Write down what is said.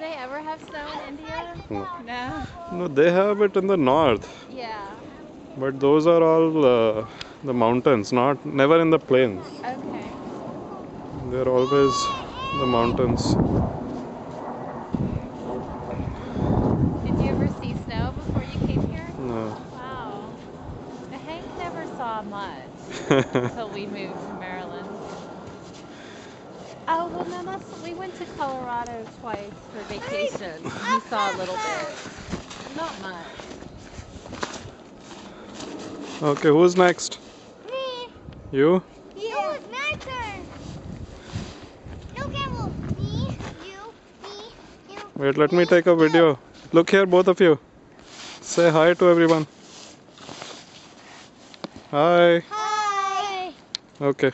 they ever have snow in India? No. No. No, they have it in the north, Yeah. but those are all the mountains, not never in the plains. Okay. They're always the mountains. Did you ever see snow before you came here? No. Wow. Hank never saw much until we moved to Maryland. Oh, well, no, we went to Colorado twice for vacation. He saw a little bit. Not much. Okay, who's next? Me. You? Yeah. No, it's my turn. No, Campbell. Me, you. Wait, let me take a video. Look here, both of you. Say hi to everyone. Hi. Hi. Okay.